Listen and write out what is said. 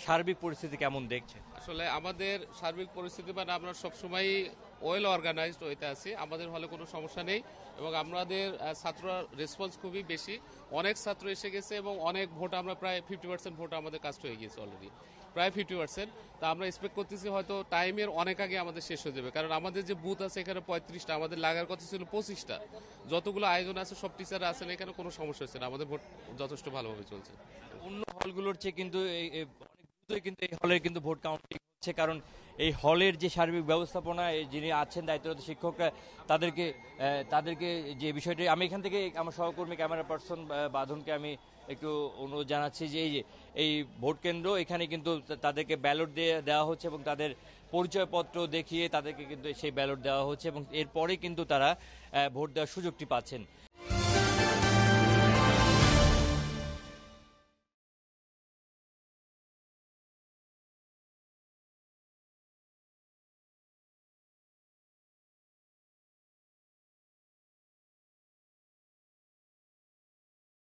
সার্বিক পরিস্থিতি কেমন দেখছেন? আসলে আমাদের সার্বিক পরিস্থিতি মানে আমরা সবসময় ওয়েল অর্গানাইজড হইতে আছি, আমাদের হলে কোনো সমস্যা নেই এবং আমাদের ছাত্ররা রেসপন্স খুবই বেশি, অনেক ছাত্র এসে গেছে এবং অনেক ভোট আমরা প্রায় 50% ভোট আমাদের কাস্ট হয়ে গিয়েছে অলরেডি, প্রায় 50%। তা আমরা এক্সপেক্ট করতেছি হয়তো টাইমের অনেক আগে আমাদের শেষ হয়ে যাবে, কারণ আমাদের যে বুথ আছে এখানে 35টা, আমাদের লাগার কথা ছিল 25টা। যতগুলো আয়োজন আছে সব টিচাররা আছেন এখানে, কোনো সমস্যা হচ্ছে না, আমাদের ভোট যথেষ্ট ভালোভাবে চলছে। অন্য হলগুলোর চেয়ে কিন্তু অনেক দ্রুতই কিন্তু এই হলের কিন্তু ভোট কাউন্টিং হচ্ছে, কারণ এই হলের যে সার্বিক ব্যবস্থাপনা যিনি আছেন দায়িত্বরত শিক্ষকরা তাদেরকে যে বিষয়টি আমি এখান থেকে আমার সহকর্মী ক্যামেরা পার্সন বাঁধনকে আমি একটু অনুরোধ জানাচ্ছি যে এই ভোট কেন্দ্র এখানে কিন্তু তাদেরকে ব্যালট দেওয়া হচ্ছে এবং তাদের পরিচয়পত্র দেখিয়ে তাদেরকে কিন্তু সেই ব্যালট দেওয়া হচ্ছে এবং এরপরে কিন্তু তারা ভোট দেওয়ার সুযোগটি পাচ্ছেন।